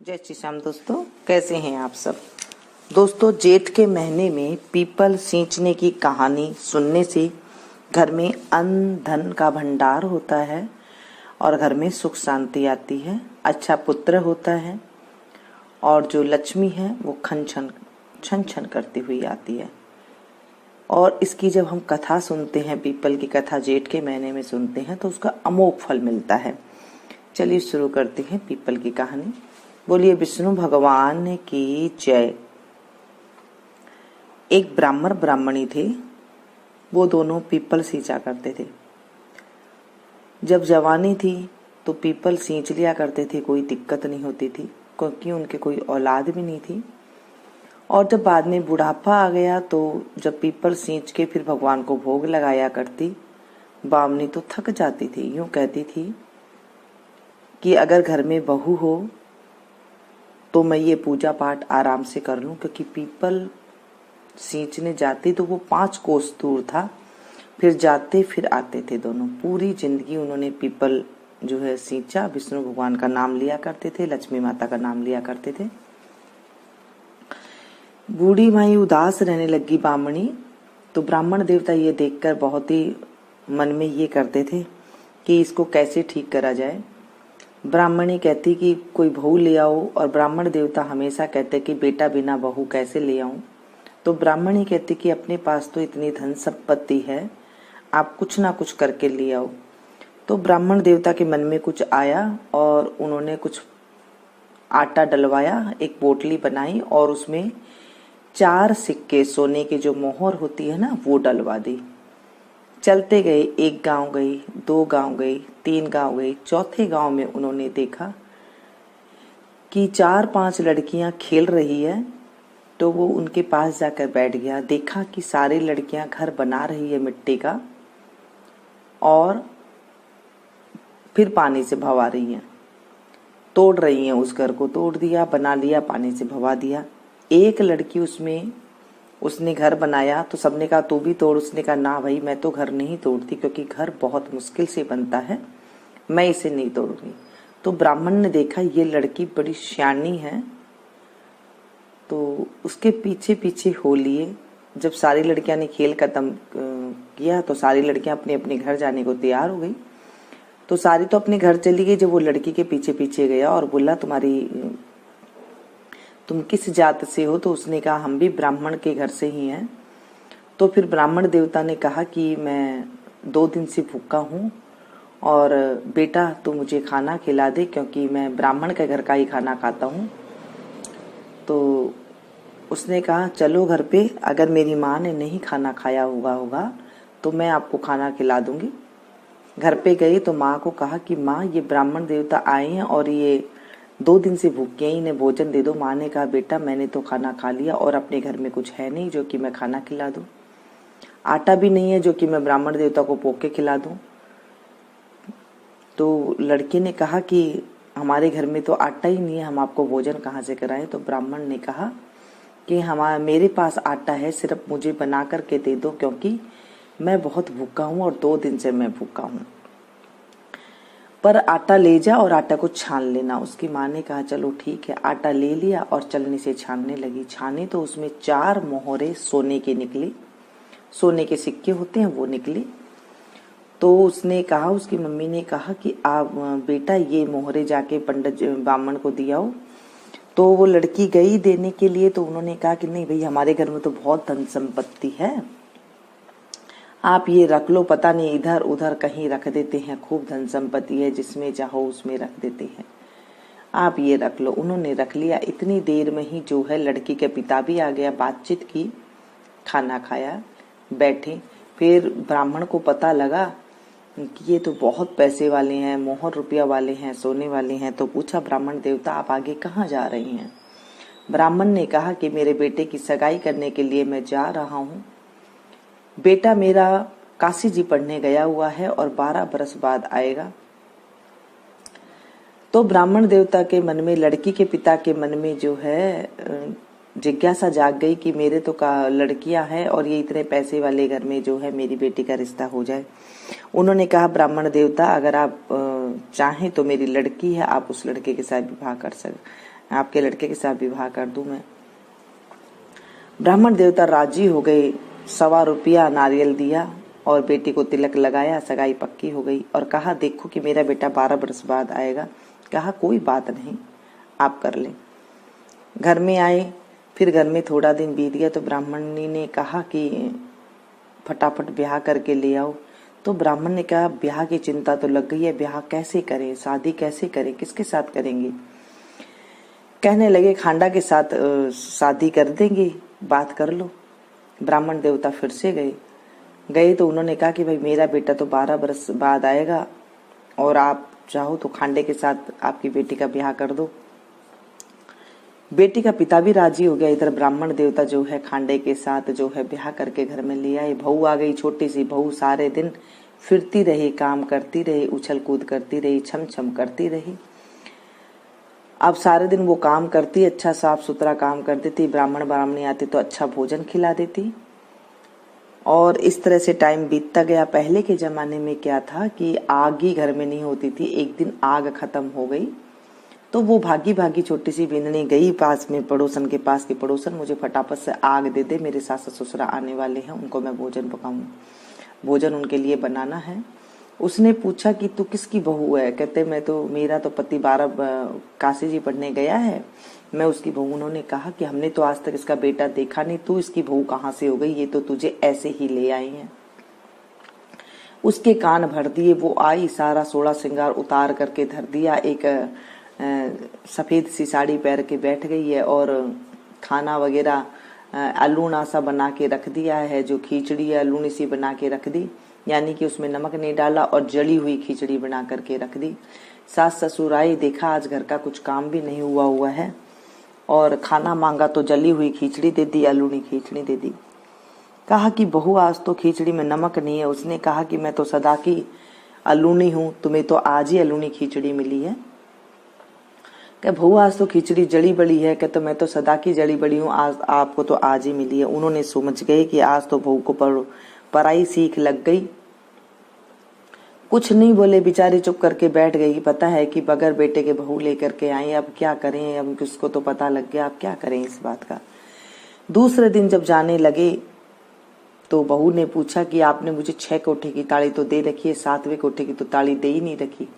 जय श्री श्याम दोस्तों, कैसे हैं आप सब। दोस्तों, जेठ के महीने में पीपल सींचने की कहानी सुनने से घर में अन्न धन का भंडार होता है और घर में सुख शांति आती है, अच्छा पुत्र होता है और जो लक्ष्मी है वो छन छन करती हुई आती है। और इसकी जब हम कथा सुनते हैं, पीपल की कथा जेठ के महीने में सुनते हैं तो उसका अमोघ फल मिलता है। चलिए शुरू करते हैं पीपल की कहानी। बोलिए विष्णु भगवान की जय। एक ब्राह्मण ब्राह्मणी थे, वो दोनों पीपल सींचा करते थे। जब जवानी थी तो पीपल सींच लिया करते थे, कोई दिक्कत नहीं होती थी क्योंकि उनके कोई औलाद भी नहीं थी। और जब बाद में बुढ़ापा आ गया तो जब पीपल सींच के फिर भगवान को भोग लगाया करती, बामनी तो थक जाती थी। यूं कहती थी कि अगर घर में बहू हो तो मैं ये पूजा पाठ आराम से कर लूं, क्योंकि पीपल सींचने जाती तो वो 5 कोस दूर था, फिर जाते फिर आते थे दोनों। पूरी जिंदगी उन्होंने पीपल जो है सींचा। विष्णु भगवान का नाम लिया करते थे, लक्ष्मी माता का नाम लिया करते थे। बूढ़ी माई उदास रहने लगी बामणी, तो ब्राह्मण देवता ये देखकर बहुत ही मन में ये करते थे कि इसको कैसे ठीक करा जाए। ब्राह्मणी कहती कि कोई बहू ले आओ, और ब्राह्मण देवता हमेशा कहते कि बेटा बिना बहू कैसे ले आऊं। तो ब्राह्मणी कहती कि अपने पास तो इतनी धन संपत्ति है, आप कुछ ना कुछ करके ले आओ। तो ब्राह्मण देवता के मन में कुछ आया और उन्होंने कुछ आटा डलवाया, एक पोटली बनाई और उसमें 4 सिक्के सोने की जो मोहर होती है ना, वो डलवा दी। चलते गए, 1 गांव गई, 2 गांव गई, 3 गांव गई। चौथे गांव में उन्होंने देखा कि 4-5 लड़कियां खेल रही है, तो वो उनके पास जाकर बैठ गया। देखा कि सारी लड़कियां घर बना रही है मिट्टी का और फिर पानी से भवा रही हैं, तोड़ रही हैं। उस घर को तोड़ दिया, बना लिया, पानी से भवा दिया। एक लड़की उसने घर बनाया तो सबने कहा तू भी तोड़। उसने कहा ना भाई, मैं तो घर नहीं तोड़ती, क्योंकि घर बहुत मुश्किल से बनता है, मैं इसे नहीं तोड़ूंगी। तो ब्राह्मण ने देखा ये लड़की बड़ी सियानी है, तो उसके पीछे पीछे हो लिए। जब सारी लड़कियां ने खेल खत्म किया तो सारी लड़कियां अपने अपने घर जाने को तैयार हो गई। तो सारी तो अपने घर चली गई। जब वो लड़की के पीछे पीछे गया और बोला तुम किस जात से हो, तो उसने कहा हम भी ब्राह्मण के घर से ही हैं। तो फिर ब्राह्मण देवता ने कहा कि मैं 2 दिन से भूखा हूँ और बेटा तू मुझे खाना खिला दे, क्योंकि मैं ब्राह्मण के घर का ही खाना खाता हूँ। तो उसने कहा चलो घर पे, अगर मेरी माँ ने नहीं खाना खाया होगा तो मैं आपको खाना खिला दूंगी। घर पे गई तो माँ को कहा कि माँ ये ब्राह्मण देवता आए हैं और ये 2 दिन से भूखे हैं, इन्हें भोजन दे दो। माँ ने कहा बेटा मैंने तो खाना खा लिया और अपने घर में कुछ है नहीं जो कि मैं खाना खिला दूं, आटा भी नहीं है जो कि मैं ब्राह्मण देवता को पोक के खिला दूं। तो लड़की ने कहा कि हमारे घर में तो आटा ही नहीं है, हम आपको भोजन कहाँ से कराएं। तो ब्राह्मण ने कहा कि मेरे पास आटा है, सिर्फ मुझे बना करके दे दो, क्योंकि मैं बहुत भूखा हूँ और 2 दिन से मैं भूखा हूँ। पर आटा ले जा और आटा को छान लेना। उसकी माँ ने कहा चलो ठीक है। आटा ले लिया और चलनी से छानने लगी। छानी तो उसमें 4 मोहरे सोने के निकली, सोने के सिक्के होते हैं वो निकले। तो उसने कहा, उसकी मम्मी ने कहा कि आप बेटा ये मोहरे जाके पंडित ब्राह्मण को दियाओ। तो वो लड़की गई देने के लिए, तो उन्होंने कहा कि नहीं भाई, हमारे घर में तो बहुत धन संपत्ति है, आप ये रख लो। पता नहीं इधर उधर कहीं रख देते हैं, खूब धन संपत्ति है, जिसमें चाहो उसमें रख देते हैं, आप ये रख लो। उन्होंने रख लिया। इतनी देर में ही जो है लड़की के पिता भी आ गया, बातचीत की, खाना खाया, बैठे। फिर ब्राह्मण को पता लगा कि ये तो बहुत पैसे वाले हैं, मोहर रुपया वाले हैं, सोने वाले हैं। तो पूछा ब्राह्मण देवता आप आगे कहाँ जा रही हैं। ब्राह्मण ने कहा कि मेरे बेटे की सगाई करने के लिए मैं जा रहा हूँ। बेटा मेरा काशी जी पढ़ने गया हुआ है और 12 बरस बाद आएगा। तो ब्राह्मण देवता के मन में, लड़की के पिता के मन में जो है जिज्ञासा जाग गई कि मेरे तो लड़कियां हैं और ये इतने पैसे वाले घर में जो है मेरी बेटी का रिश्ता हो जाए। उन्होंने कहा ब्राह्मण देवता अगर आप चाहें तो मेरी लड़की है, आप उस लड़के के साथ विवाह आपके लड़के के साथ विवाह कर दूं मैं। ब्राह्मण देवता राजी हो गए, 1.25 रुपया नारियल दिया और बेटी को तिलक लगाया, सगाई पक्की हो गई। और कहा देखो कि मेरा बेटा 12 बरस बाद आएगा। कहा कोई बात नहीं, आप कर लें। घर में आए, फिर घर में थोड़ा दिन बीत गया तो ब्राह्मणी ने कहा कि फटाफट ब्याह करके ले आओ। तो ब्राह्मण ने कहा ब्याह की चिंता तो लग गई है, ब्याह कैसे करें, शादी कैसे करें, किसके साथ करेंगे। कहने लगे खांडा के साथ शादी कर देंगे, बात कर लो। ब्राह्मण देवता फिर से गए तो उन्होंने कहा कि भाई मेरा बेटा तो 12 बरस बाद आएगा और आप चाहो तो खांडे के साथ आपकी बेटी का ब्याह कर दो। बेटी का पिता भी राजी हो गया। इधर ब्राह्मण देवता जो है खांडे के साथ जो है ब्याह करके घर में ले आए। बहू आ गई, छोटी सी बहू, सारे दिन फिरती रही, काम करती रही, उछल कूद करती रही, छम छम करती रही। अब सारे दिन वो काम करती, अच्छा साफ सुथरा काम करती थी। ब्राह्मण ब्राह्मणी आती तो अच्छा भोजन खिला देती और इस तरह से टाइम बीतता गया। पहले के जमाने में क्या था कि आग ही घर में नहीं होती थी। एक दिन आग खत्म हो गई तो वो भागी भागी छोटी सी बिंदनी गई पास में पड़ोसन के पास कि पड़ोसन मुझे फटाफट से आग दे दे, मेरे सास ससुरा आने वाले हैं, उनको मैं भोजन पकाऊं, भोजन उनके लिए बनाना है। उसने पूछा कि तू किसकी बहू है। कहते मैं तो, मेरा तो पति 12 काशी जी पढ़ने गया है, मैं उसकी बहू। उन्होंने कहा कि हमने तो आज तक इसका बेटा देखा नहीं, तू इसकी बहू कहाँ से हो गई, ये तो तुझे ऐसे ही ले आई है। उसके कान भर दिए। वो आई, सारा सोलह श्रृंगार उतार करके धर दिया, एक सफेद सी साड़ी पहन के बैठ गई है और खाना वगैरह अलूना सा बना के रख दिया है। जो खिचड़ी है अलूनी सी बना के रख दी, यानी कि उसमें नमक नहीं डाला और जली हुई खिचड़ी बना करके रख दी। सास ससुर आए, देखा आज घर का कुछ काम भी नहीं हुआ है और खाना मांगा तो जली हुई खिचड़ी दे दी, अलूनी खिचड़ी दे दी। कहा कि बहू आज तो खिचड़ी में नमक नहीं है। उसने कहा कि मैं तो सदा की अलूनी हूँ, तुम्हें तो आज ही अलूनी खिचड़ी मिली है। क्या बहू आज तो खिचड़ी जड़ी बड़ी है। क्या तो मैं तो सदा की जड़ी बड़ी हूँ, आज आपको तो आज ही मिली है। उन्होंने समझ गए कि आज तो बहू को पराई सीख लग गई। कुछ नहीं बोले, बेचारी चुप करके बैठ गई। पता है कि बगैर बेटे के बहू लेकर के आई, अब क्या करें, अब किसको तो पता लग गया, अब क्या करें इस बात का। दूसरे दिन जब जाने लगे तो बहू ने पूछा कि आपने मुझे 6 कोठे की ताड़ी तो दे रखी है, 7वें कोठे की तो ताड़ी दे ही नहीं रखी,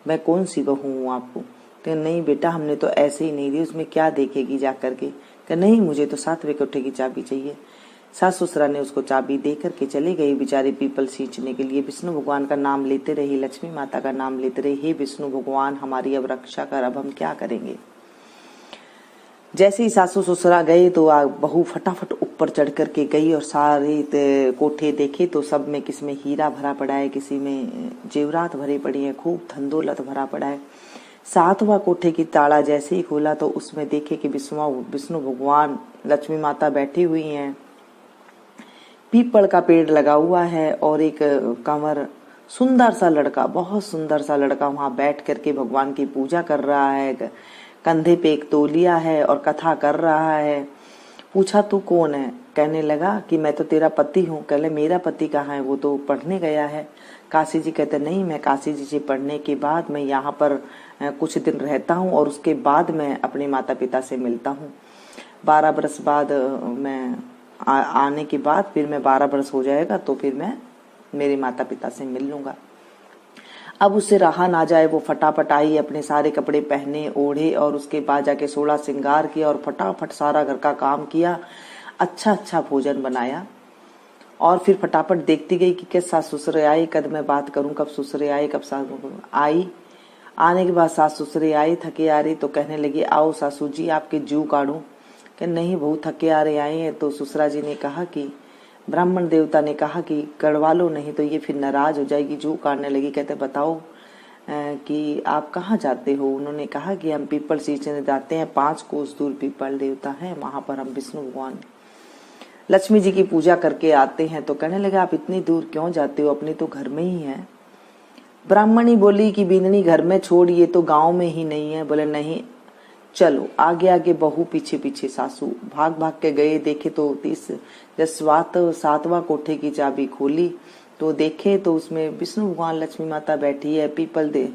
मैं कौन सी बहू हूँ आपको। तो नहीं बेटा, हमने तो ऐसे ही नहीं दी, उसमें क्या देखेगी जा करके। कि नहीं, मुझे तो 7वें कोठे की चाबी चाहिए। सास ससुरा ने उसको चाबी दे करके चले गई। बेचारे पीपल सींचने के लिए विष्णु भगवान का नाम लेते रही, लक्ष्मी माता का नाम लेते रही, हे विष्णु भगवान हमारी अब रक्षा कर, अब हम क्या करेंगे। जैसे ही सासू ससुरा गए तो बहू फटाफट ऊपर चढ़ करके गई और सारे कोठे देखे तो सब में किसी में हीरा भरा पड़ा है, किसी में जेवरात भरे पड़ी है, खूब धन दौलत भरा पड़ा है। 7वां कोठे की ताला जैसे ही खोला तो उसमें देखे कि विष्णु भगवान लक्ष्मी माता बैठी हुई हैं, पीपल का पेड़ लगा हुआ है और एक कंवर सुंदर सा लड़का, बहुत सुंदर सा लड़का वहां बैठ करके भगवान की पूजा कर रहा है। कंधे पे एक तौलिया है और कथा कर रहा है। पूछा तू कौन है। कहने लगा कि मैं तो तेरा पति हूँ। कहले मेरा पति कहाँ है, वो तो पढ़ने गया है काशी जी। कहते नहीं, मैं काशी जी से पढ़ने के बाद मैं यहाँ पर कुछ दिन रहता हूँ और उसके बाद मैं अपने माता पिता से मिलता हूँ। 12 बरस बाद मैं आने के बाद फिर मैं 12 बरस हो जाएगा तो फिर मैं मेरे माता पिता से मिल लूंगा। अब उससे रहा ना जाए, वो फटाफट आई, अपने सारे कपड़े पहने ओढ़े और उसके बाद जाके 16 श्रृंगार किया और फटाफट सारा घर का काम किया, अच्छा अच्छा भोजन बनाया और फिर फटाफट देखती गई कि कैसे सास ससुरे आए, कद मैं बात करूं, कब ससुरे आए, कब सास आई। आने के बाद सास ससुरे आई, थके आ रही तो कहने लगी आओ सासू जी आपके जू काढ़ूं। कि नहीं बहू, थके आ रहे आए हैं। तो ससुरा जी ने कहा कि ब्राह्मण देवता ने कहा कि कड़वा लो, नहीं तो ये फिर नाराज हो जाएगी। जू काटने लगी। कहते बताओ कि आप कहाँ जाते हो। उन्होंने कहा कि हम पीपल सींचने जाते हैं, 5 कोस दूर पीपल देवता है, वहां पर हम विष्णु भगवान लक्ष्मी जी की पूजा करके आते हैं। तो कहने लगे आप इतनी दूर क्यों जाते हो, अपने तो घर में ही है। ब्राह्मणी बोली कि बिंदनी घर में छोड़िए, तो गांव में ही नहीं है। बोले नहीं चलो। आगे आगे बहू, पीछे पीछे सासू भाग भाग के गए। देखे तो 7वां कोठे की चाबी खोली तो देखे तो उसमें विष्णु भगवान लक्ष्मी माता बैठी है, पीपल दे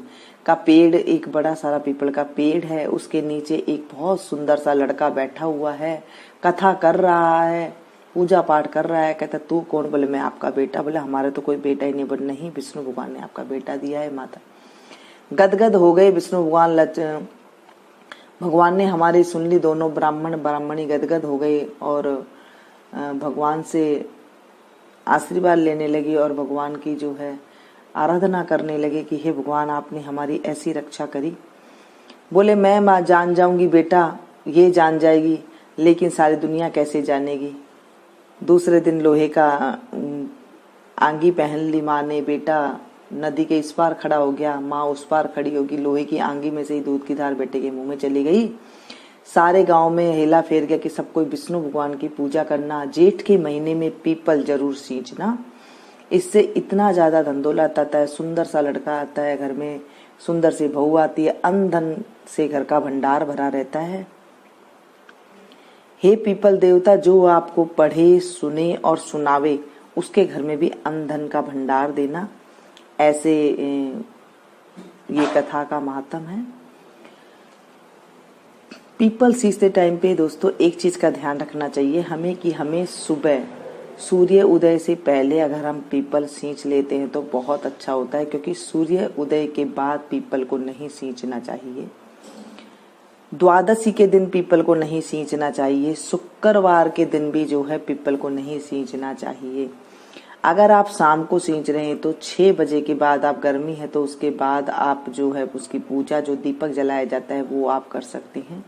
का पेड़, एक बड़ा सारा पीपल का पेड़ है, उसके नीचे एक बहुत सुंदर सा लड़का बैठा हुआ है, कथा कर रहा है, पूजा पाठ कर रहा है। कहता तू कौन? बोले मैं आपका बेटा। बोले हमारे तो कोई बेटा ही नहीं। बोले नहीं, विष्णु भगवान ने आपका बेटा दिया है माता। गदगद हो गए विष्णु भगवान ने हमारी सुन ली। दोनों ब्राह्मण ब्राह्मणी गदगद हो गए और भगवान से आशीर्वाद लेने लगी और भगवान की जो है आराधना करने लगे कि हे भगवान, आपने हमारी ऐसी रक्षा करी। बोले मैं माँ जान जाऊंगी, बेटा ये जान जाएगी, लेकिन सारी दुनिया कैसे जानेगी। दूसरे दिन लोहे का आंगी पहन ली माँ ने। बेटा नदी के इस पार खड़ा हो गया, माँ उस पार खड़ी होगी। लोहे की आंगी में से ही दूध की धार बेटे के मुंह में चली गई। सारे गांव में हेला फेर गया कि सब कोई विष्णु भगवान की पूजा करना, जेठ के महीने में पीपल जरूर सींचना, इससे इतना ज्यादा धन दौलत आता है, सुंदर सा लड़का आता है घर में, सुंदर सी बहू आती है, अन्न धन से घर का भंडार भरा रहता है। हे पीपल देवता, जो आपको पढ़े सुने और सुनावे उसके घर में भी अन्न धन का भंडार देना। ऐसे ये कथा का महात्म है। पीपल सींचते टाइम पे दोस्तों एक चीज का ध्यान रखना चाहिए हमें कि हमें सुबह सूर्य उदय से पहले अगर हम पीपल सींच लेते हैं तो बहुत अच्छा होता है, क्योंकि सूर्य उदय के बाद पीपल को नहीं सींचना चाहिए। द्वादशी के दिन पीपल को नहीं सींचना चाहिए। शुक्रवार के दिन भी जो है पीपल को नहीं सींचना चाहिए। अगर आप शाम को सींच रहे हैं तो 6 बजे के बाद, आप गर्मी है तो उसके बाद आप जो है उसकी पूजा, जो दीपक जलाया जाता है वो आप कर सकते हैं।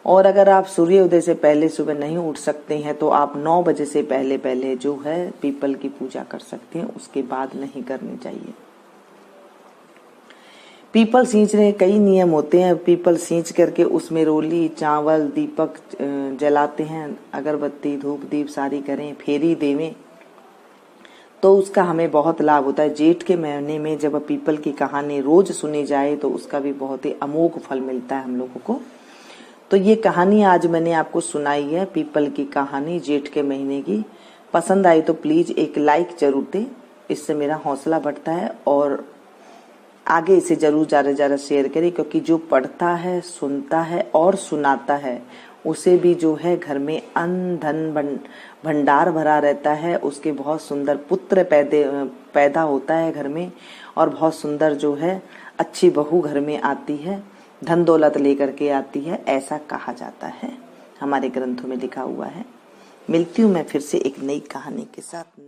और अगर आप सूर्योदय से पहले सुबह नहीं उठ सकते हैं तो आप 9 बजे से पहले पहले जो है पीपल की पूजा कर सकते हैं, उसके बाद नहीं करनी चाहिए। पीपल सींचने के कई नियम होते हैं। पीपल सींच करके उसमें रोली, चावल, दीपक जलाते हैं, अगरबत्ती, धूप, दीप सारी करें, फेरी देवें तो उसका हमें बहुत लाभ होता है। जेठ के महीने में जब पीपल की कहानी रोज सुनी जाए तो उसका भी बहुत ही अमोघ फल मिलता है हम लोगों को। तो ये कहानी आज मैंने आपको सुनाई है, पीपल की कहानी जेठ के महीने की। पसंद आई तो प्लीज एक लाइक जरूर दें, इससे मेरा हौसला बढ़ता है और आगे इसे जरूर ज्यादा शेयर करें, क्योंकि जो पढ़ता है, सुनता है और सुनाता है उसे भी जो है घर में अन्न धन भंडार भरा रहता है। उसके बहुत सुंदर पुत्र पैदा होता है घर में और बहुत सुंदर जो है अच्छी बहू घर में आती है, धन दौलत लेकर के आती है, ऐसा कहा जाता है, हमारे ग्रंथों में लिखा हुआ है। मिलती हूँ मैं फिर से एक नई कहानी के साथ।